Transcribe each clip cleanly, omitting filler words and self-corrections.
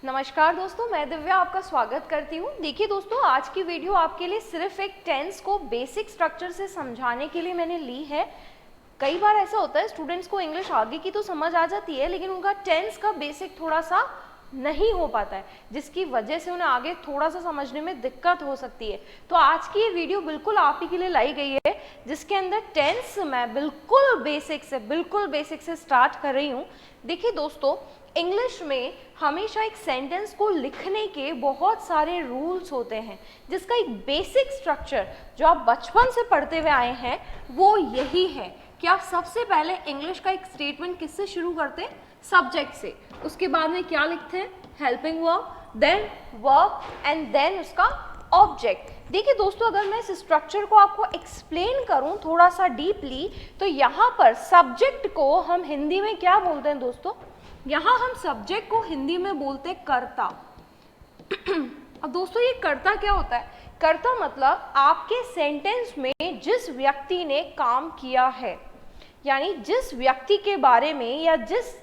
नमस्कार दोस्तों, मैं दिव्या आपका स्वागत करती हूँ। देखिए दोस्तों, आज की वीडियो आपके लिए सिर्फ एक टेंस को बेसिक स्ट्रक्चर से समझाने के लिए मैंने ली है। कई बार ऐसा होता है स्टूडेंट्स को इंग्लिश आगे की तो समझ आ जाती है, लेकिन उनका टेंस का बेसिक थोड़ा सा नहीं हो पाता है, जिसकी वजह से उन्हें आगे थोड़ा सा समझने में दिक्कत हो सकती है। तो आज की ये वीडियो बिल्कुल आप ही के लिए लाई गई है, जिसके अंदर टेंस मैं बिल्कुल बेसिक से स्टार्ट कर रही हूँ। देखिए दोस्तों, इंग्लिश में हमेशा एक सेंटेंस को लिखने के बहुत सारे रूल्स होते हैं, जिसका एक बेसिक स्ट्रक्चर जो आप बचपन से पढ़ते हुए आए हैं वो यही है कि आप सबसे पहले इंग्लिश का एक स्टेटमेंट किससे शुरू करते हैं? सब्जेक्ट से। उसके बाद में क्या लिखते हैं? Helping verb, then verb and then उसका ऑब्जेक्ट। देखिए दोस्तों, अगर मैं इस स्ट्रक्चर को आपको एक्सप्लेन करूं थोड़ा सा डीपली, तो यहाँ पर सब्जेक्ट को हम हिंदी में क्या बोलते हैं दोस्तों? यहाँ हम सब्जेक्ट को हिंदी में बोलते हैं कर्ता। अब दोस्तों, ये कर्ता क्या होता है? कर्ता मतलब आपके सेंटेंस में जिस व्यक्ति ने काम किया है, यानी जिस व्यक्ति के बारे में या जिस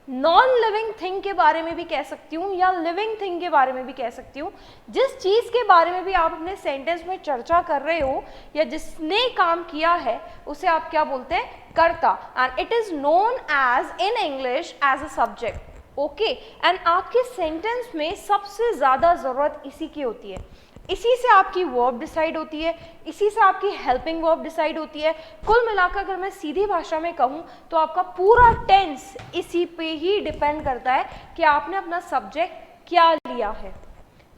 नॉन लिविंग थिंग के बारे में भी कह सकती हूँ या लिविंग थिंग के बारे में भी कह सकती हूँ, जिस चीज़ के बारे में भी आप अपने सेंटेंस में चर्चा कर रहे हो या जिसने काम किया है, उसे आप क्या बोलते हैं? कर्ता। And it is known as in English as a subject. Okay, and आपके सेंटेंस में सबसे ज़्यादा ज़रूरत इसी की होती है। इसी से आपकी वर्ब डिसाइड होती है, इसी से आपकी हेल्पिंग वर्ब डिसाइड होती है। कुल मिलाकर अगर मैं सीधी भाषा में कहूँ तो आपका पूरा टेंस इसी पे ही डिपेंड करता है कि आपने अपना सब्जेक्ट क्या लिया है।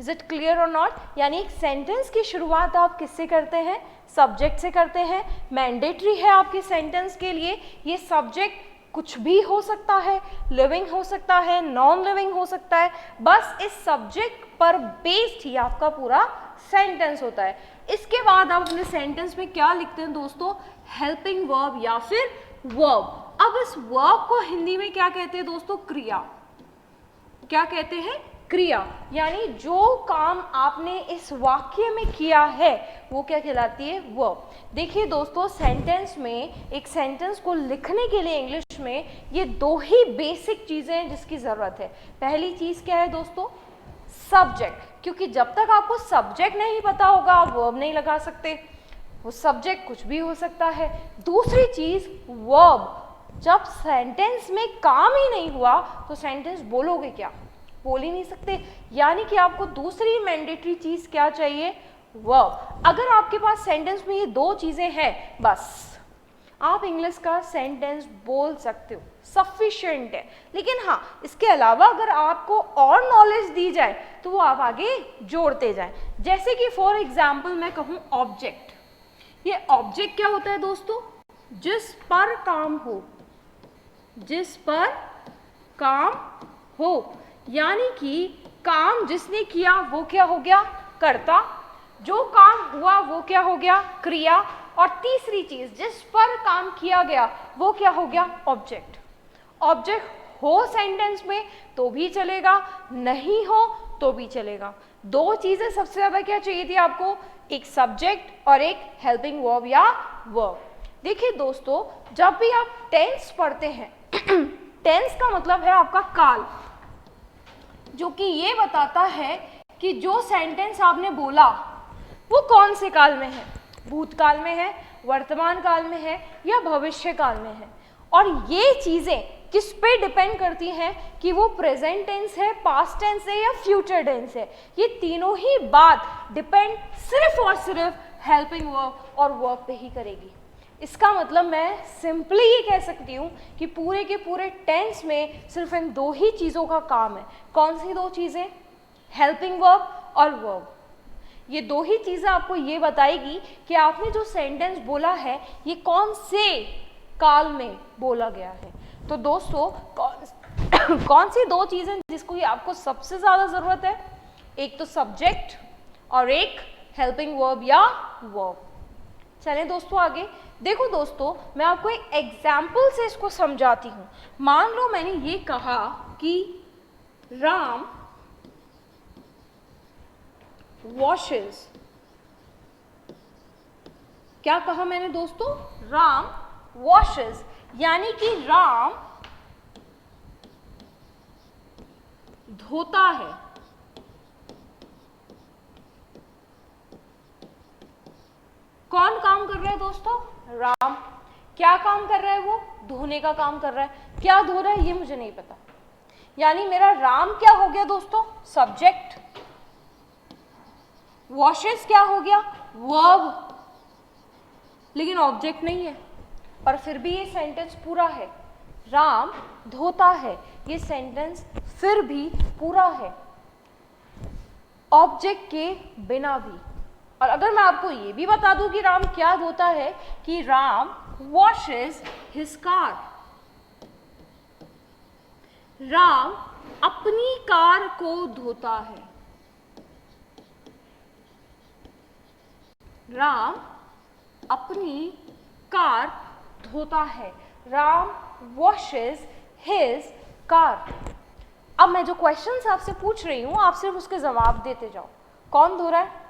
इज इट क्लियर और नॉट? यानी एक सेंटेंस की शुरुआत आप किससे करते हैं? सब्जेक्ट से करते हैं। मैंडेटरी है आपके सेंटेंस के लिए। ये सब्जेक्ट कुछ भी हो सकता है, लिविंग हो सकता है, नॉन लिविंग हो सकता है। बस इस सब्जेक्ट पर बेस्ड ही आपका पूरा सेंटेंस होता है। इसके बाद आप अपने सेंटेंस में क्या लिखते हैं दोस्तों? हेल्पिंग वर्ब या फिर वर्ब। अब इस वर्ब को हिंदी में क्या कहते हैं दोस्तों? क्रिया। क्या कहते हैं? क्रिया। यानी जो काम आपने इस वाक्य में किया है वो क्या कहलाती है? वर्ब। देखिए दोस्तों, सेंटेंस में एक सेंटेंस को लिखने के लिए इंग्लिश में ये दो ही बेसिक चीज़ें हैं जिसकी ज़रूरत है। पहली चीज़ क्या है दोस्तों? सब्जेक्ट। क्योंकि जब तक आपको सब्जेक्ट नहीं पता होगा आप वर्ब नहीं लगा सकते। वो सब्जेक्ट कुछ भी हो सकता है। दूसरी चीज़ वर्ब। जब सेंटेंस में काम ही नहीं हुआ तो सेंटेंस बोलोगे क्या? बोल ही नहीं सकते। यानी कि आपको दूसरी मैंडेटरी चीज़ क्या चाहिए? वर्ब। अगर आपके पास सेंटेंस में ये दो चीज़ें हैं, बस आप इंग्लिश का सेंटेंस बोल सकते हो, सफिशिएंट है। लेकिन हाँ, इसके अलावा अगर आपको और नॉलेज दी जाए तो वो आप आगे जोड़ते जाएं। जैसे कि फॉर एग्जाम्पल मैं कहूँ ऑब्जेक्ट। ये ऑब्जेक्ट क्या होता है दोस्तों? जिस पर काम हो, जिस पर काम हो। यानी कि काम जिसने किया वो क्या हो गया? कर्ता। जो काम हुआ वो क्या हो गया? क्रिया। और तीसरी चीज, जिस पर काम किया गया वो क्या हो गया? ऑब्जेक्ट। ऑब्जेक्ट हो सेंटेंस में तो भी चलेगा, नहीं हो तो भी चलेगा। दो चीजें सबसे ज्यादा क्या चाहिए थी आपको? एक सब्जेक्ट और एक हेल्पिंग वर्ब या वर्ब। देखिए दोस्तों, जब भी आप टेंस पढ़ते हैं टेंस का मतलब है आपका काल, जो कि ये बताता है कि जो सेंटेंस आपने बोला वो कौन से काल में है? भूतकाल में है, वर्तमान काल में है या भविष्य काल में है। और ये चीज़ें किस पे डिपेंड करती हैं कि वो प्रेजेंट टेंस है, पास्ट टेंस है या फ्यूचर टेंस है। ये तीनों ही बात डिपेंड सिर्फ और सिर्फ हेल्पिंग वर्ब और वर्ब पे ही करेगी। इसका मतलब मैं सिंपली ये कह सकती हूँ कि पूरे के पूरे टेंस में सिर्फ इन दो ही चीज़ों का काम है। कौन सी दो चीज़ें? हेल्पिंग वर्ब और वर्ब। ये दो ही चीज़ें आपको ये बताएगी कि आपने जो सेंटेंस बोला है ये कौन से काल में बोला गया है। तो दोस्तों, कौन सी दो चीज़ें जिसको ये आपको सबसे ज़्यादा ज़रूरत है? एक तो सब्जेक्ट और एक हेल्पिंग वर्ब या वर्ब। चलें दोस्तों आगे। देखो दोस्तों, मैं आपको एक एग्जाम्पल से इसको समझाती हूँ। मान लो मैंने ये कहा कि राम washes। क्या कहा मैंने दोस्तों? राम washes। यानी कि राम धोता है। कौन काम कर रहा है दोस्तों? राम। क्या काम कर रहा है वो? धोने का काम कर रहा है। क्या धो रहा है ये मुझे नहीं पता, यानी मेरा राम क्या हो गया दोस्तों? सब्जेक्ट। वॉशेस क्या हो गया? वर्ब। लेकिन ऑब्जेक्ट नहीं है, पर फिर भी ये सेंटेंस पूरा है। राम धोता है, ये सेंटेंस फिर भी पूरा है ऑब्जेक्ट के बिना भी। और अगर मैं आपको ये भी बता दूं कि राम क्या धोता है, कि Ram washes his car. Ram अपनी कार को धोता है। राम अपनी कार धोता है। Ram washes his car. अब मैं जो क्वेश्चंस आपसे पूछ रही हूं, आप सिर्फ उसके जवाब देते जाओ। कौन धो रहा है?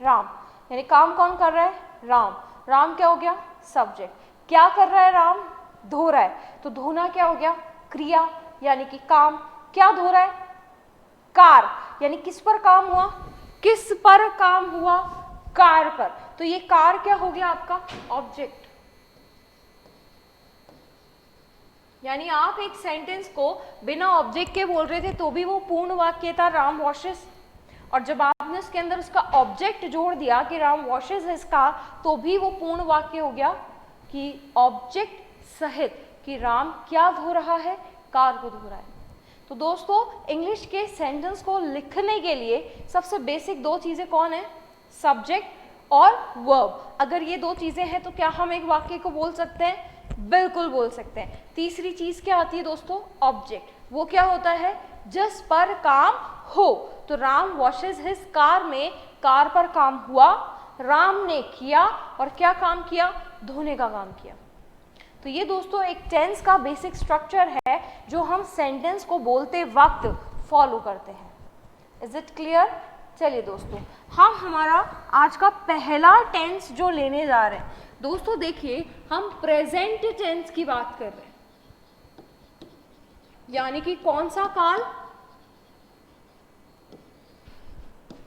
राम। यानी काम कौन कर रहा है? राम। राम क्या हो गया? सब्जेक्ट। क्या कर रहा है राम? धो रहा है। तो धोना क्या हो गया? क्रिया, यानी कि काम। क्या धो रहा है? कार। यानी किस पर काम हुआ? किस पर काम हुआ? कार पर। तो ये कार क्या हो गया आपका? ऑब्जेक्ट। यानी आप एक सेंटेंस को बिना ऑब्जेक्ट के बोल रहे थे तो भी वो पूर्ण वाक्य था, राम वॉशेस। और जब आपने उसके अंदर उसका ऑब्जेक्ट जोड़ दिया कि राम वॉशेस हिज कार, तो भी वो पूर्ण वाक्य हो गया कि ऑब्जेक्ट सहित कि राम क्या धो रहा है? कार को धो रहा है। तो दोस्तों, इंग्लिश के सेंटेंस को लिखने के लिए सबसे बेसिक दो चीजें कौन है? सब्जेक्ट और वर्ब। अगर ये दो चीजें हैं तो क्या हम एक वाक्य को बोल सकते हैं? बिल्कुल बोल सकते हैं। तीसरी चीज क्या आती है दोस्तों? ऑब्जेक्ट। वो क्या होता है? जिस पर काम हो। तो राम वॉशेस हिज कार में कार पर काम हुआ, राम ने किया। और क्या काम किया? धोने का काम किया। तो ये दोस्तों एक टेंस का बेसिक स्ट्रक्चर है जो हम सेंटेंस को बोलते वक्त फॉलो करते हैं। Is it clear? चलिए दोस्तों, हम हमारा आज का पहला टेंस जो लेने जा रहे हैं दोस्तों, देखिए हम प्रेजेंट टेंस की बात कर रहे हैं। यानी कि कौन सा काल?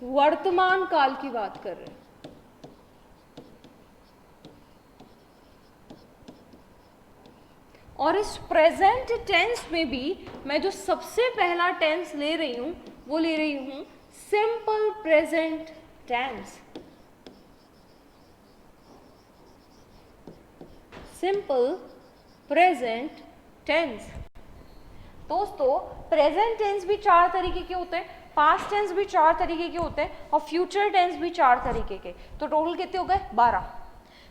वर्तमान काल की बात कर रहे हैं। और इस प्रेजेंट टेंस में भी मैं जो सबसे पहला टेंस ले रही हूं वो ले रही हूं simple present tense. Simple present tense. दोस्तों, प्रेजेंट टेंस भी चार तरीके के होते हैं, पास्ट टेंस भी चार तरीके के होते हैं और फ्यूचर टेंस भी चार तरीके के। तो टोटल कितने हो गए? 12।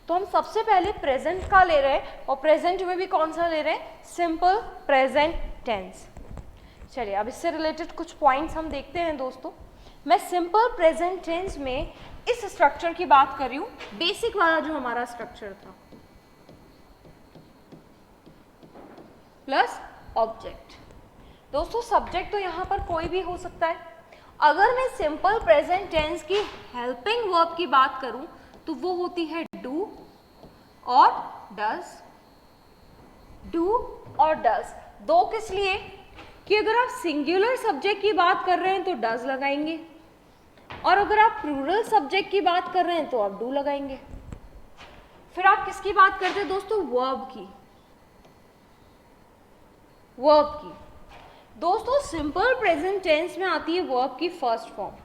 तो हम सबसे पहले प्रेजेंट का ले रहे हैं और प्रेजेंट में भी कौन सा ले रहे हैं? Simple present tense. चलिए अब इससे रिलेटेड कुछ पॉइंट्स हम देखते हैं दोस्तों। मैं सिंपल प्रेजेंट टेंस में इस स्ट्रक्चर की बात कर रही हूँ, बेसिक वाला जो हमारा स्ट्रक्चर था, प्लस ऑब्जेक्ट। दोस्तों, सब्जेक्ट तो यहाँ पर कोई भी हो सकता है। अगर मैं सिंपल प्रेजेंट टेंस की हेल्पिंग वर्ब की बात करूं तो वो होती है डू और डज। डू और डज दो किस लिए? कि अगर आप सिंगुलर सब्जेक्ट की बात कर रहे हैं तो डज लगाएंगे, और अगर आप प्लूरल सब्जेक्ट की बात कर रहे हैं तो आप डू लगाएंगे। फिर आप किसकी बात करते हैं दोस्तों? वर्ब की। वर्ब की। दोस्तों, सिंपल प्रेजेंट टेंस में आती है वर्ब की फर्स्ट फॉर्म।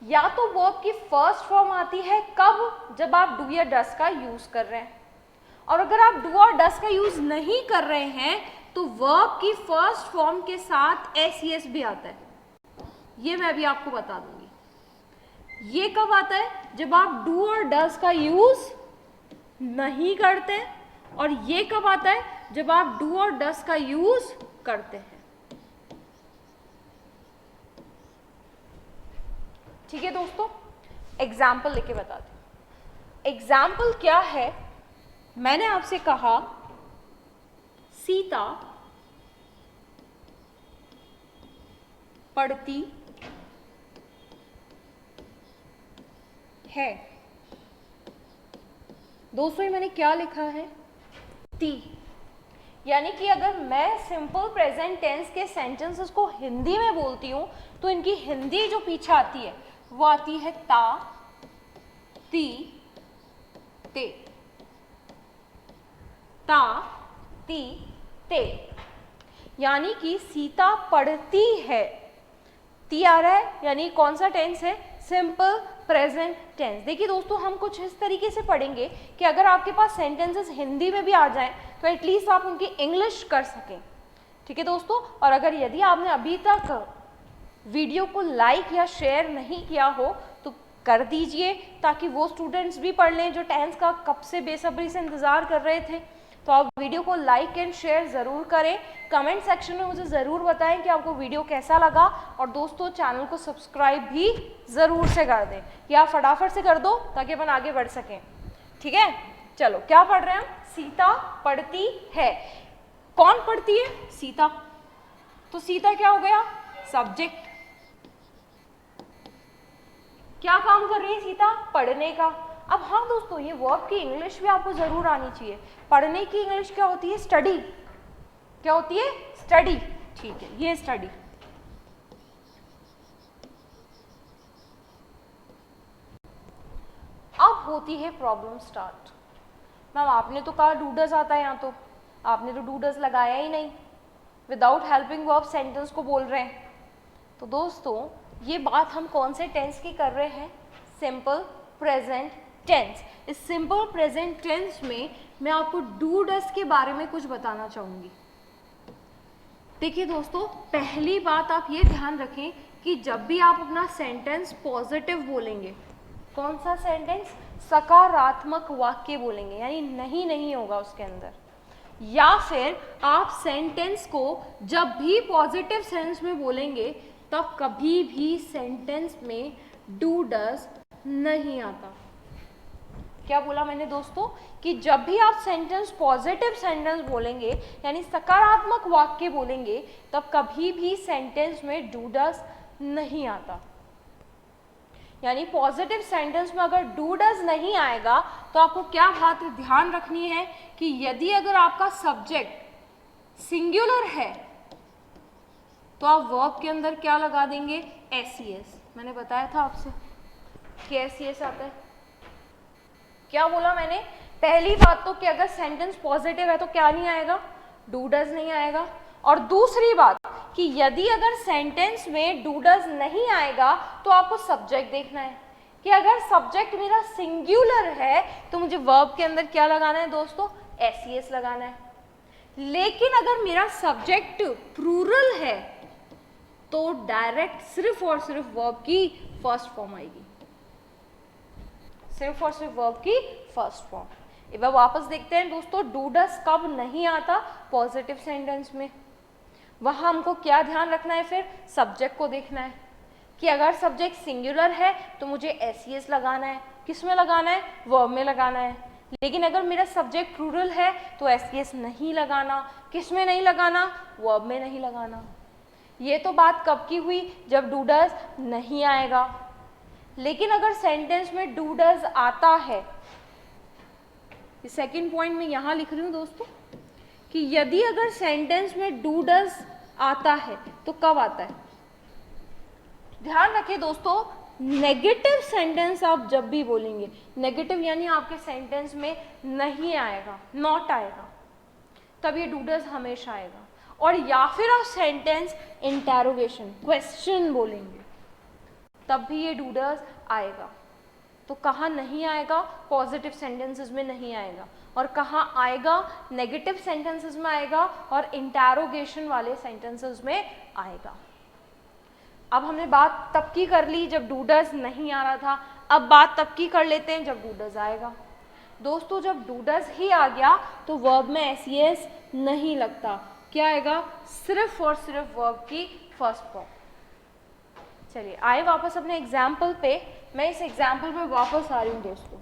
या तो वर्ब की फर्स्ट फॉर्म आती है कब? जब आप डू या डस का यूज कर रहे हैं। और अगर आप डू और डस का यूज नहीं कर रहे हैं तो वर्ब की फर्स्ट फॉर्म के साथ एस भी आता है। ये मैं भी आपको बता दूंगी। ये कब आता है? जब आप डू और डस का यूज नहीं करते। और ये कब आता है? जब आप डू और डस का यूज करते हैं। ठीक है दोस्तों, एग्जाम्पल लेके बताते हैं। एग्जाम्पल क्या है? मैंने आपसे कहा सीता पढ़ती है। दोस्तों, ये मैंने क्या लिखा है? ती। यानी कि अगर मैं सिंपल प्रेजेंट टेंस के सेंटेंसेस को हिंदी में बोलती हूँ तो इनकी हिंदी जो पीछे आती है वो आती है ता, ती, ते। ता, ती, ते। यानी कि सीता पढ़ती है, ती आ रहा है, यानी कौन सा टेंस है? Simple present tense. देखिए दोस्तों, हम कुछ इस तरीके से पढ़ेंगे कि अगर आपके पास सेंटेंसेस हिंदी में भी आ जाएं तो एटलीस्ट आप उनकी इंग्लिश कर सकें। ठीक है दोस्तों, और अगर यदि आपने अभी तक वीडियो को लाइक या शेयर नहीं किया हो तो कर दीजिए, ताकि वो स्टूडेंट्स भी पढ़ लें जो टेंस का कब से बेसब्री से इंतज़ार कर रहे थे। तो आप वीडियो को लाइक एंड शेयर ज़रूर करें। कमेंट सेक्शन में मुझे ज़रूर बताएं कि आपको वीडियो कैसा लगा, और दोस्तों चैनल को सब्सक्राइब भी ज़रूर से कर दें, या फटाफट से कर दो ताकि अपन आगे बढ़ सकें। ठीक है, चलो क्या पढ़ रहे हैं हम? सीता पढ़ती है। कौन पढ़ती है? सीता। तो सीता क्या हो गया? सब्जेक्ट। क्या काम कर रही है सीता? पढ़ने का। अब हाँ दोस्तों, ये वर्ब की इंग्लिश भी आपको जरूर आनी चाहिए। पढ़ने की इंग्लिश क्या होती है? स्टडी। क्या होती है? स्टडी। ठीक है, ये स्टडी। अब होती है प्रॉब्लम स्टार्ट। मैम आपने तो कहा डूडस आता है, यहाँ तो आपने तो डूडस लगाया ही नहीं, विदाउट हेल्पिंग वर्ब सेंटेंस को बोल रहे हैं। तो दोस्तों ये बात हम कौन से टेंस की कर रहे हैं? Simple present tense. इस सिंपल प्रेजेंट टेंस में मैं आपको डू डस के बारे में कुछ बताना चाहूंगी। देखिए दोस्तों, पहली बात आप ये ध्यान रखें कि जब भी आप अपना सेंटेंस पॉजिटिव बोलेंगे, कौन सा सेंटेंस? सकारात्मक वाक्य बोलेंगे, यानी नहीं नहीं होगा उसके अंदर। या फिर आप सेंटेंस को जब भी पॉजिटिव सेंस में बोलेंगे तब कभी भी सेंटेंस में डू डस नहीं आता। क्या बोला मैंने दोस्तों? कि जब भी आप सेंटेंस पॉजिटिव सेंटेंस बोलेंगे, यानी सकारात्मक वाक्य बोलेंगे, तब कभी भी सेंटेंस में डू डस नहीं आता। यानी पॉजिटिव सेंटेंस में अगर डू डस नहीं आएगा तो आपको क्या बात ध्यान रखनी है कि यदि अगर आपका सब्जेक्ट सिंगुलर है तो आप वर्ब के अंदर क्या लगा देंगे? एस। मैंने बताया था आपसे कि एस आता है। क्या बोला मैंने? पहली बात तो कि अगर सेंटेंस पॉजिटिव है तो क्या नहीं आएगा? डू डस नहीं आएगा। और दूसरी बात कि यदि अगर सेंटेंस में डू डस नहीं आएगा तो आपको सब्जेक्ट देखना है कि अगर सब्जेक्ट मेरा सिंगुलर है तो मुझे वर्ब के अंदर क्या लगाना है दोस्तों? एस लगाना है। लेकिन अगर मेरा सब्जेक्ट प्लूरल है तो डायरेक्ट सिर्फ और सिर्फ वर्ब की फर्स्ट फॉर्म आएगी, सिर्फ और सिर्फ वर्ब की फर्स्ट फॉर्म। एक बार वापस देखते हैं दोस्तों, डू डस कब नहीं आता? पॉजिटिव सेंटेंस में। वहां हमको क्या ध्यान रखना है? फिर सब्जेक्ट को देखना है कि अगर सब्जेक्ट सिंगुलर है तो मुझे एस लगाना है। किस में लगाना है? वर्ब में लगाना है। लेकिन अगर मेरा सब्जेक्ट प्लूरल है तो एस नहीं लगाना। किस में नहीं लगाना? वर्ब में नहीं लगाना। ये तो बात कब की हुई? जब डू डस नहीं आएगा। लेकिन अगर सेंटेंस में डू डस आता है, सेकंड पॉइंट में यहां लिख रही हूं दोस्तों, कि यदि अगर सेंटेंस में डू डस आता है तो कब आता है? ध्यान रखिए दोस्तों, नेगेटिव सेंटेंस आप जब भी बोलेंगे, नेगेटिव यानी आपके सेंटेंस में नहीं आएगा, नॉट आएगा, तब ये डू डस हमेशा आएगा। और या फिर आप सेंटेंस इंटेरोगेशन, क्वेश्चन बोलेंगे, तब भी ये डू डस आएगा। तो कहाँ नहीं आएगा? पॉजिटिव सेंटेंसेस में नहीं आएगा। और कहाँ आएगा? नेगेटिव सेंटेंसेस में आएगा और इंटेरोगेशन वाले सेंटेंसेस में आएगा। अब हमने बात तब की कर ली जब डू डस नहीं आ रहा था, अब बात तब की कर लेते हैं जब डू डस आएगा। दोस्तों जब डू डस ही आ गया तो वर्ब में एस नहीं लगता। क्या आएगा? सिर्फ और सिर्फ वर्ब की फर्स्ट फॉर्म। चलिए आए वापस अपने एग्जाम्पल पे। मैं इस एग्जाम्पल पे वापस आ रही हूँ दोस्तों।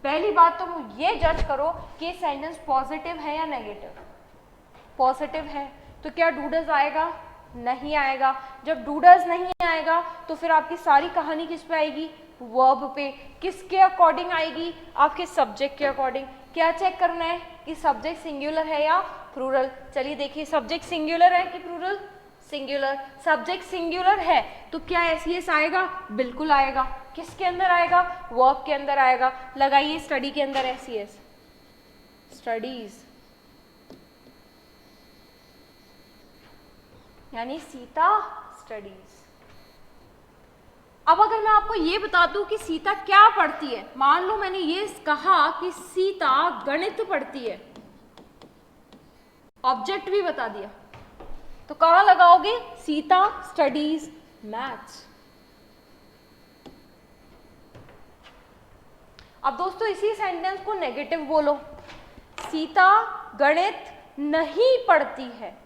पहली बात तो ये जज करो कि सेंटेंस पॉजिटिव है या नेगेटिव। पॉजिटिव है तो क्या डू डस आएगा? नहीं आएगा। जब डू डस नहीं आएगा तो फिर आपकी सारी कहानी किस पे आएगी? वर्ब पे। किसके अकॉर्डिंग आएगी? आपके सब्जेक्ट के अकॉर्डिंग। क्या चेक करना है कि सब्जेक्ट सिंगुलर है या प्लूरल। चलिए देखिए, सब्जेक्ट सिंगुलर है कि प्लूरल? सिंगुलर। सब्जेक्ट सिंगुलर है तो क्या एसईएस आएगा? बिल्कुल आएगा। किसके अंदर आएगा? वर्ब के अंदर आएगा। लगाइए स्टडी के अंदर एसईएस, स्टडीज, यानी सीता स्टडीज। अब अगर मैं आपको ये बता दूं कि सीता क्या पढ़ती है, मान लो मैंने ये कहा कि सीता गणित पढ़ती है, ऑब्जेक्ट भी बता दिया, तो कहां लगाओगे? Sita studies maths. अब दोस्तों इसी सेंटेंस को नेगेटिव बोलो, सीता गणित नहीं पढ़ती है।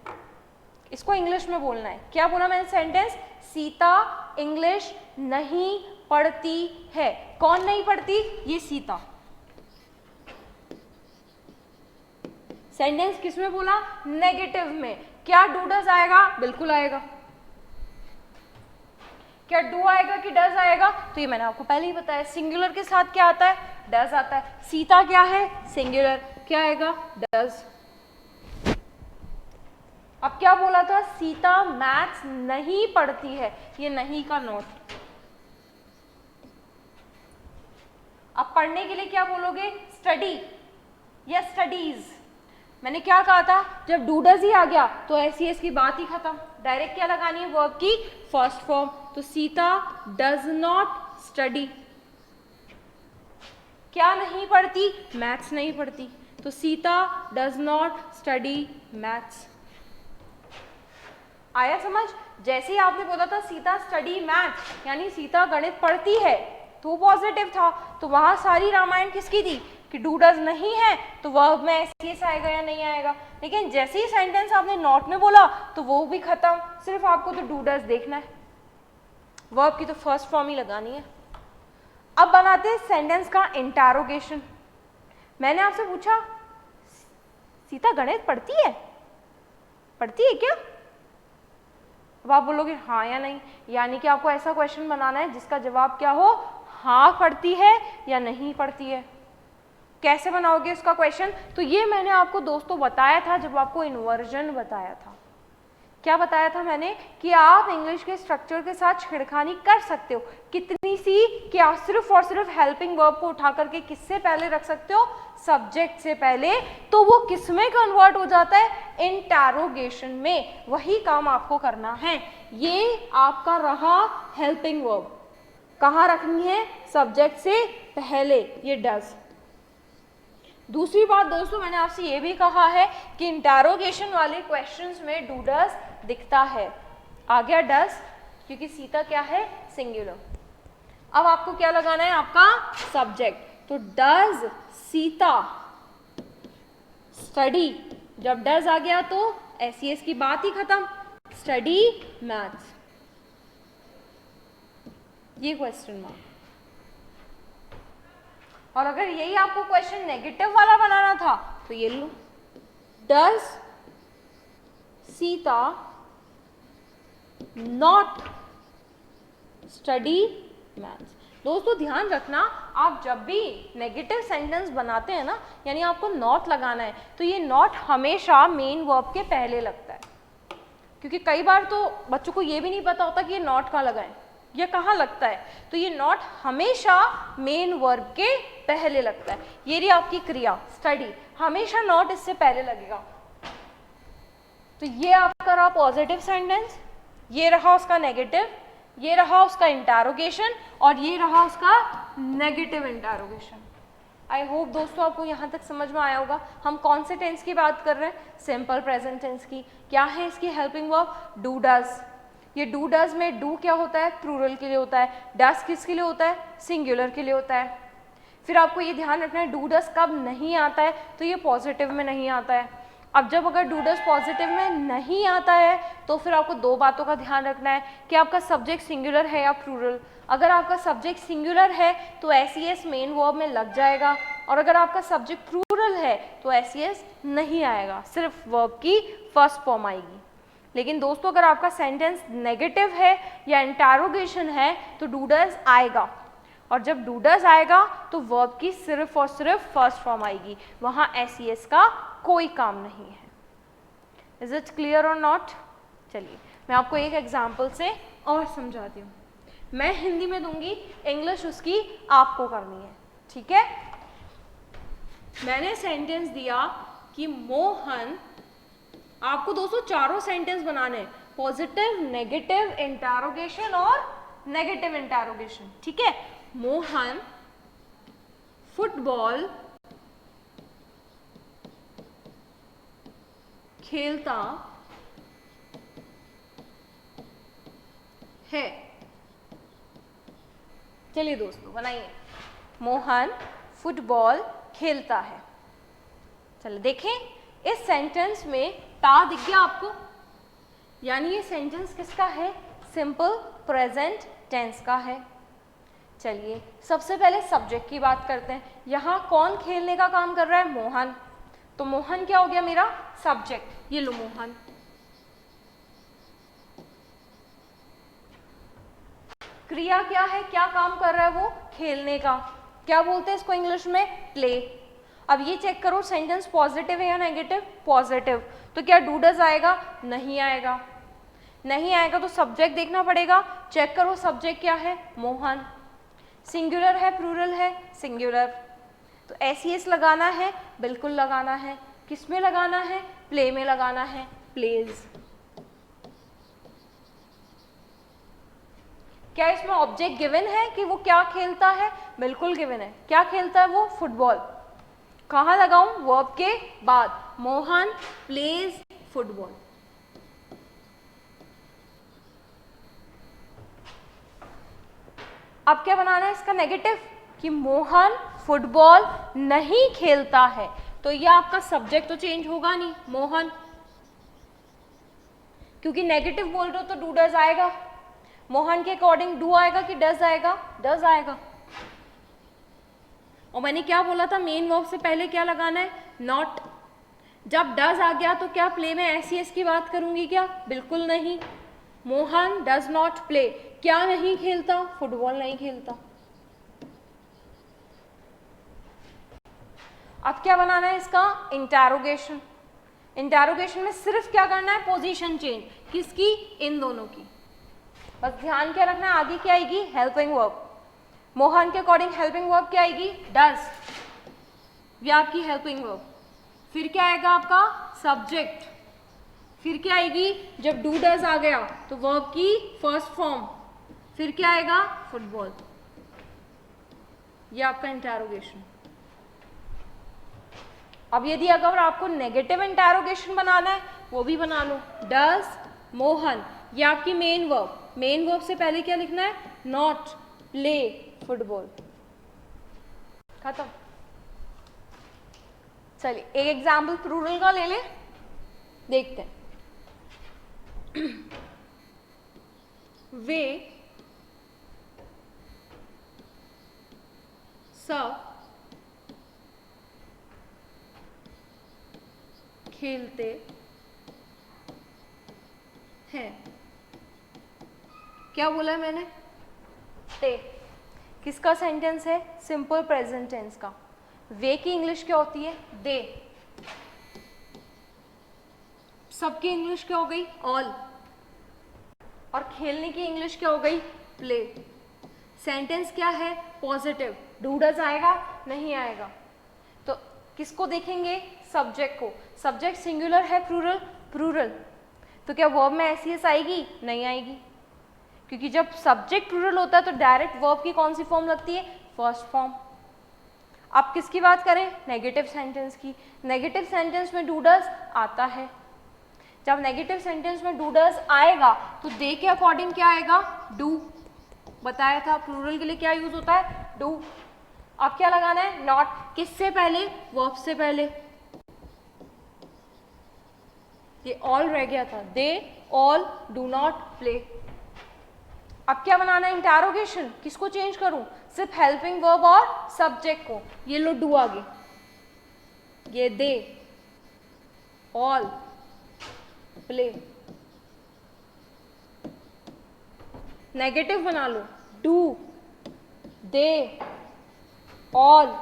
इसको इंग्लिश में बोलना है। क्या बोला मैंने सेंटेंस? सीता इंग्लिश नहीं पढ़ती है। कौन नहीं पढ़ती? ये सीता। सेंटेंस किस में बोला? नेगेटिव में। क्या डू डज आएगा? बिल्कुल आएगा। क्या डू आएगा कि डज आएगा? तो ये मैंने आपको पहले ही बताया, सिंगुलर के साथ क्या आता है? डज आता है। सीता क्या है? सिंगुलर, क्या आएगा? डज। अब क्या बोला था? सीता मैथ्स नहीं पढ़ती है, ये नहीं का नोट। अब पढ़ने के लिए क्या बोलोगे? स्टडी या स्टडीज। मैंने क्या कहा था? जब डू डज ही आ गया तो एसईएस की बात ही खत्म। डायरेक्ट क्या लगानी है? वर्ब की फर्स्ट फॉर्म। तो सीता डज नॉट स्टडी। क्या नहीं पढ़ती? मैथ्स नहीं पढ़ती। तो Sita does not study maths. आया समझ? जैसे ही आपने बोला था सीता स्टडी मैथ, यानी सीता गणित पढ़ती है, तो पॉजिटिव था, तो वहां सारी रामायण किसकी थी? कि डू डज नहीं है तो वर्ब में एसईएस आएगा या नहीं आएगा। लेकिन जैसे ही सेंटेंस आपने नॉट में बोला तो वो भी खत्म, सिर्फ आपको तो डू डज देखना है, वर्ब की तो फर्स्ट फॉर्म ही लगानी है। अब बनाते हैं सेंटेंस का इंटरोगेशन। मैंने आपसे पूछा सीता गणित पढ़ती है? पढ़ती है क्या? अब आप बोलोगे हाँ या नहीं, यानी कि आपको ऐसा क्वेश्चन बनाना है जिसका जवाब क्या हो? हाँ पढ़ती है या नहीं पढ़ती है। कैसे बनाओगे उसका क्वेश्चन? तो ये मैंने आपको दोस्तों बताया था जब आपको इन्वर्जन बताया था। क्या बताया था मैंने? कि आप इंग्लिश के स्ट्रक्चर के साथ छेड़खानी कर सकते हो। कितनी सी? कि आप सिर्फ और सिर्फ हेल्पिंग वर्ब को उठा करके किससे पहले रख सकते हो? सब्जेक्ट से पहले। तो वो किस में कन्वर्ट हो जाता है? इंटरोगेशन में। वही काम आपको करना है। ये आपका रहा हेल्पिंग वर्ब। कहाँ रखनी है? सब्जेक्ट से पहले, ये डज। दूसरी बात दोस्तों, मैंने आपसे ये भी कहा है कि इंटरोगेशन वाले क्वेश्चंस में डू डज दिखता है। आ गया डज, क्योंकि सीता क्या है? सिंगुलर। अब आपको क्या लगाना है? आपका सब्जेक्ट। तो डज सीता स्टडी। जब डज आ गया तो एसईएस की बात ही खत्म, स्टडी मैथ्स। ये क्वेश्चन मार्क। और अगर यही आपको क्वेश्चन नेगेटिव वाला बनाना था तो ये लो, does Sita not study maths. दोस्तों ध्यान रखना, आप जब भी नेगेटिव सेंटेंस बनाते हैं ना, यानी आपको नॉट लगाना है, तो ये नॉट हमेशा मेन वर्ब के पहले लगता है। क्योंकि कई बार तो बच्चों को ये भी नहीं पता होता कि ये नॉट कहाँ लगाएं, ये कहाँ लगता है। तो ये नॉट हमेशा मेन वर्ब के पहले लगता है। ये रही आपकी क्रिया स्टडी, हमेशा नॉट इससे पहले लगेगा। तो ये आपका रहा पॉजिटिव सेंटेंस, ये रहा उसका नेगेटिव, ये रहा उसका इंटरोगेशन, और ये रहा उसका नेगेटिव इंटरोगेशन। आई होप दोस्तों आपको यहाँ तक समझ में आया होगा। हम कौन से टेंस की बात कर रहे हैं? सिंपल प्रेजेंट टेंस की। क्या है इसकी हेल्पिंग वर्ब? Do does. ये डू डज में डू क्या होता है? प्लूरल के लिए होता है। डज किसके लिए होता है? सिंगुलर के लिए होता है। फिर आपको ये ध्यान रखना है डू डज कब नहीं आता है? तो ये पॉजिटिव में नहीं आता है। अब जब अगर डू डज पॉजिटिव में नहीं आता है तो फिर आपको दो बातों का ध्यान रखना है कि आपका सब्जेक्ट सिंगुलर है या प्लूरल। अगर आपका सब्जेक्ट सिंगुलर है तो एसईएस मेन वर्ब में लग जाएगा, और अगर आपका सब्जेक्ट प्लूरल है तो एसईएस नहीं आएगा, सिर्फ वर्ब की फर्स्ट फॉर्म आएगी। लेकिन दोस्तों अगर आपका सेंटेंस नेगेटिव है या इंटरोगेशन है तो डू डज आएगा, और जब डू डज आएगा तो वर्ब की सिर्फ और सिर्फ फर्स्ट फॉर्म आएगी, वहाँ एसईएस का कोई काम नहीं है। इज इट क्लियर और नॉट? चलिए मैं आपको एक एग्जाम्पल से और समझाती हूँ। मैं हिंदी में दूंगी, इंग्लिश उसकी आपको करनी है, ठीक है? मैंने सेंटेंस दिया कि मोहन, आपको दोस्तों चारों सेंटेंस बनाने हैं, पॉजिटिव, नेगेटिव, इंटरोगेशन और नेगेटिव इंटरोगेशन, ठीक है? मोहन फुटबॉल खेलता है। चलिए दोस्तों बनाइए, मोहन फुटबॉल खेलता है। चलिए देखें, इस सेंटेंस में ता दिख गया आपको, यानी ये सेंटेंस किसका है? सिंपल प्रेजेंट टेंस का है। चलिए सबसे पहले सब्जेक्ट की बात करते हैं। यहाँ कौन खेलने का काम कर रहा है? मोहन। तो मोहन क्या हो गया मेरा? सब्जेक्ट। ये लो मोहन। क्रिया क्या है? क्या काम कर रहा है वो? खेलने का। क्या बोलते हैं इसको इंग्लिश में? प्ले। अब ये चेक करो सेंटेंस पॉजिटिव है या नेगेटिव? पॉजिटिव। तो क्या डू डज आएगा? नहीं आएगा। नहीं आएगा तो सब्जेक्ट देखना पड़ेगा। चेक करो सब्जेक्ट क्या है? मोहन। सिंगुलर है प्लूरल है? सिंगुलर। तो एस लगाना है? बिल्कुल लगाना है। किस में लगाना है? प्ले में लगाना है, प्लेज। क्या इसमें ऑब्जेक्ट गिवन है कि वो क्या खेलता है? बिल्कुल गिवन है। क्या खेलता है वो? फुटबॉल। कहाँ लगाऊं? वर्ब के बाद। Mohan plays football. अब क्या बनाना है इसका नेगेटिव? कि मोहन फुटबॉल नहीं खेलता है। तो ये आपका सब्जेक्ट तो चेंज होगा नहीं, मोहन, क्योंकि नेगेटिव बोल रहे हो तो डू डज आएगा। मोहन के अकॉर्डिंग डू आएगा कि डज आएगा? डज आएगा। और मैंने क्या बोला था? मेन वर्ब से पहले क्या लगाना है? नॉट। जब डज आ गया तो क्या प्ले में एस की बात करूंगी क्या? बिल्कुल नहीं। Mohan does not play. क्या नहीं खेलता? फुटबॉल नहीं खेलता। अब क्या बनाना है इसका? इंटरोगेशन। इंटरोगेशन में सिर्फ क्या करना है? Position change. किसकी? इन दोनों की। बस ध्यान क्या रखना है? आगे क्या आएगी? Helping verb. मोहन के अकॉर्डिंग हेल्पिंग वर्ब क्या आएगी? डज। ये आपकी हेल्पिंग वर्ब। फिर क्या आएगा आपका? सब्जेक्ट। फिर क्या आएगी? जब डू डज आ गया तो वर्ब की फर्स्ट फॉर्म। फिर क्या आएगा? फुटबॉल। ये आपका इंटरोगेशन। अब यदि अगर आपको नेगेटिव इंटरोगेशन बनाना है वो भी बना लो। डज मोहन, ये आपकी मेन वर्ब। मेन वर्ब से पहले क्या लिखना है? Not play football. खत्म। चलिए एक एग्जाम्पल प्लूरल का ले ले, देखते हैं। वे सब खेलते हैं। क्या बोला है मैंने? ते। किसका सेंटेंस है? सिंपल प्रेजेंट टेंस का। वे की इंग्लिश क्या होती है? दे। सबकी इंग्लिश क्या हो गई? ऑल। और खेलने की इंग्लिश क्या हो गई? प्ले। सेंटेंस क्या है? पॉजिटिव। डू डज आएगा? नहीं आएगा। तो किसको देखेंगे? सब्जेक्ट को। सब्जेक्ट सिंगुलर है प्लूरल? प्लूरल। तो क्या वर्ब में एस आएगी? नहीं आएगी, क्योंकि जब सब्जेक्ट प्लूरल होता है तो डायरेक्ट वर्ब की कौन सी फॉर्म लगती है? First form. अब किसकी बात करें? नेगेटिव सेंटेंस की। नेगेटिव सेंटेंस में डू डज आता है। जब नेगेटिव सेंटेंस में डू डज आएगा तो दे के अकॉर्डिंग क्या आएगा? डू। बताया था प्लूरल के लिए क्या यूज होता है? डू। अब क्या लगाना है? नॉट। किससे पहले? वर्ब से पहले। ये ऑल रह गया था। They all do not play. अब क्या बनाना है? इंटरोगेशन। किसको चेंज करूं? सिर्फ हेल्पिंग वर्ब और सब्जेक्ट को। ये लो डू आगे। ये दे ऑल प्ले। नेगेटिव बना लो। Do they all.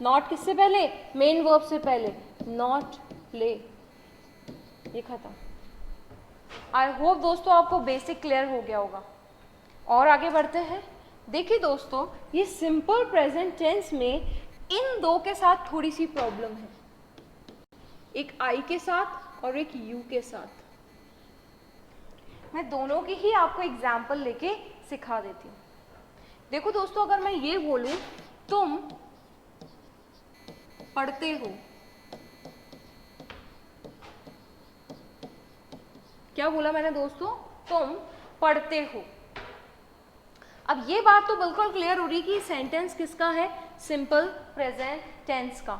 नॉट किससे पहले? मेन वर्ब से पहले। Not play. ये खत्म। आई होप दोस्तों आपको बेसिक क्लियर हो गया होगा। और आगे बढ़ते हैं। देखिए दोस्तों, ये सिंपल प्रेजेंट टेंस में इन दो के साथ थोड़ी सी प्रॉब्लम है, एक आई के साथ और एक यू के साथ। मैं दोनों की ही आपको एग्जाम्पल लेके सिखा देती हूँ। देखो दोस्तों, अगर मैं ये बोलूं तुम पढ़ते हो, क्या बोला मैंने दोस्तों? तुम पढ़ते हो। अब ये बात तो बिल्कुल क्लियर हो रही कि सेंटेंस किसका है? सिंपल प्रेजेंट टेंस का।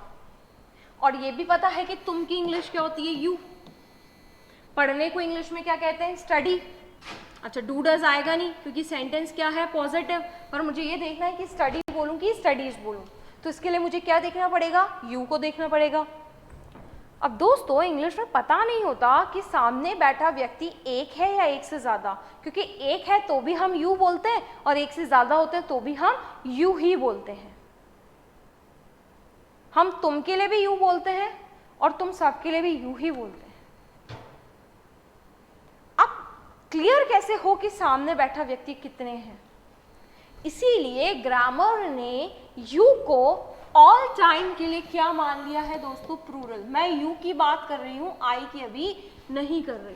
और ये भी पता है कि तुम की इंग्लिश क्या होती है? यू। पढ़ने को इंग्लिश में क्या कहते हैं? स्टडी। अच्छा, डू डज आएगा नहीं क्योंकि सेंटेंस क्या है? पॉजिटिव। पर मुझे ये देखना है कि स्टडी बोलूं कि स्टडीज बोलूं, तो इसके लिए मुझे क्या देखना पड़ेगा? यू को देखना पड़ेगा। अब दोस्तों, इंग्लिश में पता नहीं होता कि सामने बैठा व्यक्ति एक है या एक से ज़्यादा, क्योंकि एक है तो भी हम यू बोलते हैं और एक से ज़्यादा होते हैं तो भी हम यू ही बोलते हैं। हम तुम के लिए भी यू बोलते हैं और तुम सब के लिए भी यू ही बोलते हैं। अब क्लियर कैसे हो कि सामने बैठा व्यक्ति कितने हैं? इसीलिए ग्रामर ने यू को ऑल टाइम के लिए क्या मान लिया है दोस्तों? प्लूरल। मैं यू की बात कर रही हूं, आई की अभी नहीं कर रही।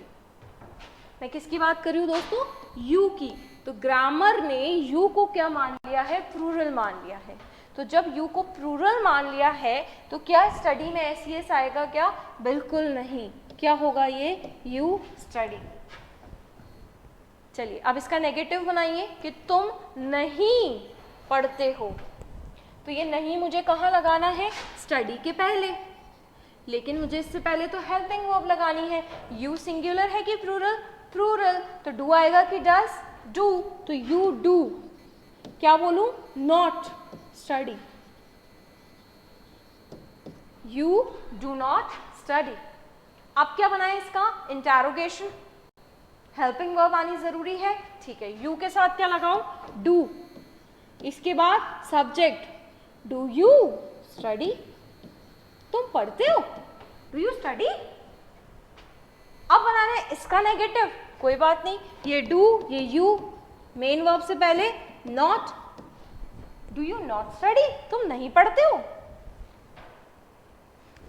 मैं किसकी बात कर रही हूं दोस्तों? यू की। तो ग्रामर ने यू को क्या मान लिया है? प्लूरल मान लिया है। तो जब यू को प्लूरल मान लिया है तो क्या स्टडी में एस आएगा क्या? बिल्कुल नहीं। क्या होगा ये? You study. चलिए अब इसका नेगेटिव बनाइए कि तुम नहीं पढ़ते हो। तो ये नहीं मुझे कहाँ लगाना है? स्टडी के पहले। लेकिन मुझे इससे पहले तो हेल्पिंग वर्ब लगानी है। यू सिंगुलर है कि प्लूरल? प्लूरल। तो डू आएगा कि डज? डू। तो यू डू। क्या बोलूं? Not study. You do not study. अब क्या बनाए इसका? इंटरोगेशन। हेल्पिंग वर्ब आनी जरूरी है, ठीक है। यू के साथ क्या लगाऊं? डू। इसके बाद सब्जेक्ट। Do you study? तुम पढ़ते हो? Do you study? अब बनाना है इसका नेगेटिव। कोई बात नहीं, ये डू ये यू, मेन वर्ब से पहले not. Do you not study? तुम नहीं पढ़ते हो।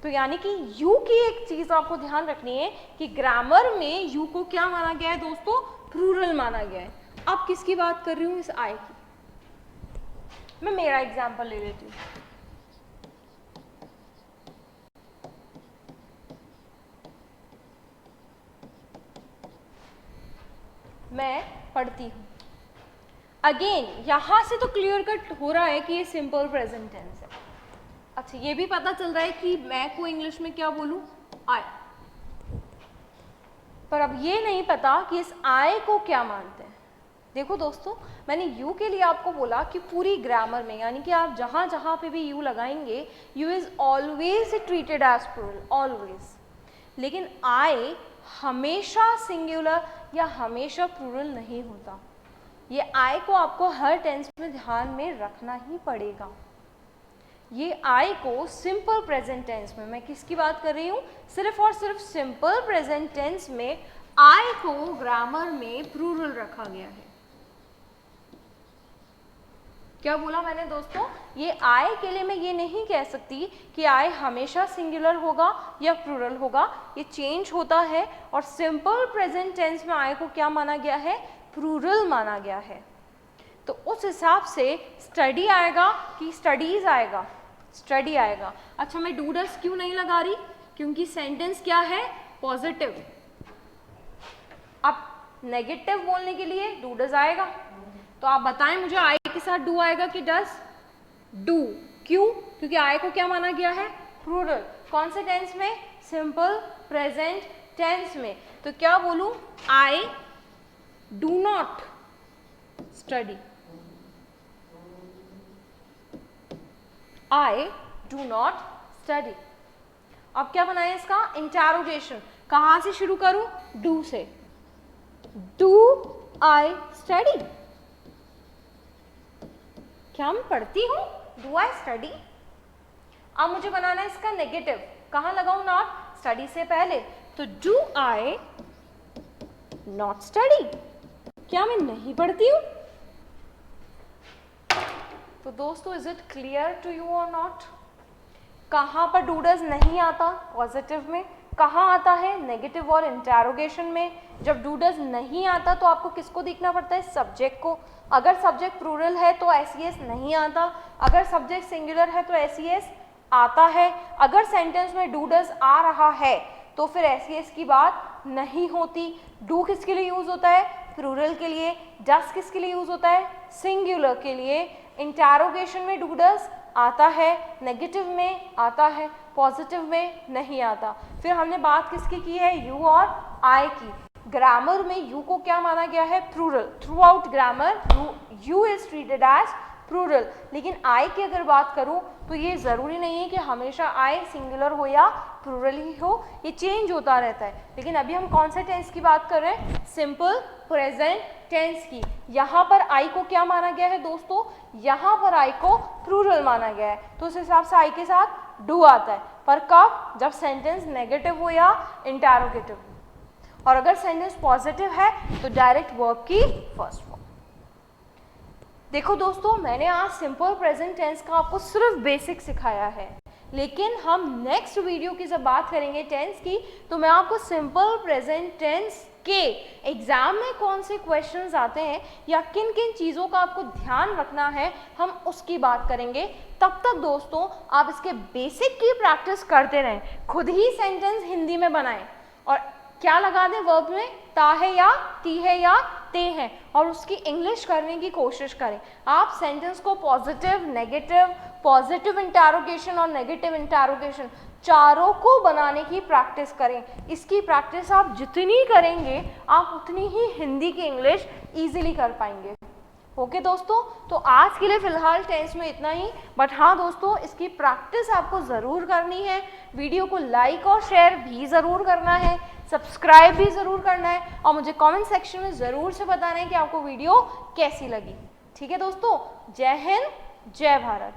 तो यानी कि यू की एक चीज आपको ध्यान रखनी है कि ग्रामर में यू को क्या माना गया है दोस्तों? प्लूरल माना गया है। अब किसकी बात कर रही हूं? इस आई की। मैं मेरा एग्जांपल ले लेती हूँ। मैं पढ़ती हूँ। अगेन यहां से तो क्लियर कट हो रहा है कि ये सिंपल प्रेजेंट टेंस है। अच्छा, ये भी पता चल रहा है कि मैं को इंग्लिश में क्या बोलूं? आई। पर अब ये नहीं पता कि इस आई को क्या मानते हैं। देखो दोस्तों, मैंने यू के लिए आपको बोला कि पूरी ग्रामर में, यानी कि आप जहां जहां पे भी यू लगाएंगे, you is always treated as plural, always. लेकिन आई हमेशा सिंगुलर या हमेशा प्लूरल नहीं होता। ये आई को आपको हर टेंस में ध्यान में रखना ही पड़ेगा। ये आई को सिंपल प्रेजेंट टेंस में, मैं किसकी बात कर रही हूँ? सिर्फ और सिर्फ सिंपल प्रेजेंट टेंस में आई को ग्रामर में प्लूरल रखा गया है। क्या बोला मैंने दोस्तों? ये आई के लिए मैं ये नहीं कह सकती कि आई हमेशा सिंगुलर होगा या प्लूरल होगा, ये चेंज होता है। और सिंपल प्रेजेंट टेंस में आई को क्या माना गया है? प्लूरल माना गया है। तो उस हिसाब से स्टडी आएगा कि स्टडीज आएगा? स्टडी आएगा। अच्छा, मैं डू डज क्यों नहीं लगा रही? क्योंकि सेंटेंस क्या है? पॉजिटिव। अब नेगेटिव बोलने के लिए डू डज आएगा। तो आप बताएं मुझे, आई के साथ डू आएगा कि डज? डू। क्यों? क्योंकि आई को क्या माना गया है? प्लूरल। कौन से टेंस में? सिंपल प्रेजेंट टेंस में। तो क्या बोलूं? I do not study. I do not study. अब क्या बनाए इसका? इंटरोगेशन। कहां से शुरू करूं? डू से। Do I study? क्या मैं पढ़ती हूं? Do I study? अब मुझे बनाना है इसका नेगेटिव। कहां लगाऊं? नॉट। स्टडी से पहले। तो डू आई नॉट स्टडी, क्या मैं नहीं पढ़ती हूँ? तो दोस्तों is it clear to you और नॉट? कहाँ पर डू डज नहीं आता पॉजिटिव में, कहाँ आता है नेगेटिव और इंटरोगेशन में। जब डू डज नहीं आता तो आपको किसको देखना पड़ता है? सब्जेक्ट को। अगर सब्जेक्ट प्लूरल है तो एस नहीं आता, अगर सब्जेक्ट सिंगुलर है तो एस आता है। अगर सेंटेंस में डू डज आ रहा है तो फिर एस की बात नहीं होती। डू किसके लिए यूज होता है? प्लूरल के लिए। डज किसके लिए यूज होता है? सिंगुलर के लिए। इंटरोगेशन में डू डज आता है, नेगेटिव में आता है, पॉजिटिव में नहीं आता। फिर हमने बात किसकी की है? यू और आई की। ग्रामर में यू को क्या माना गया है? Plural. Throughout grammar you is treated as plural. लेकिन आई की अगर बात करूं तो ये ज़रूरी नहीं है कि हमेशा आई सिंगुलर हो या प्लूरल ही हो, ये चेंज होता रहता है। लेकिन अभी हम कौन से टेंस की बात कर रहे हैं? सिंपल प्रेजेंट टेंस की। यहाँ पर आई को क्या माना गया है दोस्तों? यहाँ पर आई को प्लूरल माना गया है, तो उस हिसाब से आई के साथ डू आता है। पर कब? जब सेंटेंस नेगेटिव हो या इंटरोगेटिव हो। और अगर सेंटेंस पॉजिटिव है तो डायरेक्ट वर्ब की फर्स्ट फॉर्म। देखो दोस्तों, मैंने आज सिंपल प्रेजेंट टेंस का आपको सिर्फ बेसिक सिखाया है, लेकिन हम नेक्स्ट वीडियो की जब बात करेंगे टेंस की तो मैं आपको सिंपल प्रेजेंट टेंस के एग्जाम में कौन से क्वेश्चंस आते हैं या किन किन चीज़ों का आपको ध्यान रखना है, हम उसकी बात करेंगे। तब तक दोस्तों आप इसके बेसिक की प्रैक्टिस करते रहें, खुद ही सेंटेंस हिंदी में बनाएं और क्या लगा दें वर्ब में? ता है या ती है या ते हैं, और उसकी इंग्लिश करने की कोशिश करें। आप सेंटेंस को पॉजिटिव, नेगेटिव, पॉजिटिव इंटरोगेशन और नेगेटिव इंटरोगेशन चारों को बनाने की प्रैक्टिस करें। इसकी प्रैक्टिस आप जितनी करेंगे आप उतनी ही हिंदी की इंग्लिश ईजिली कर पाएंगे। ओके दोस्तों, तो आज के लिए फिलहाल टेंस में इतना ही। बट हाँ दोस्तों, इसकी प्रैक्टिस आपको ज़रूर करनी है। वीडियो को लाइक और शेयर भी ज़रूर करना है, सब्सक्राइब भी ज़रूर करना है और मुझे कमेंट सेक्शन में ज़रूर से बताना है कि आपको वीडियो कैसी लगी। ठीक है दोस्तों, जय हिंद, जय भारत।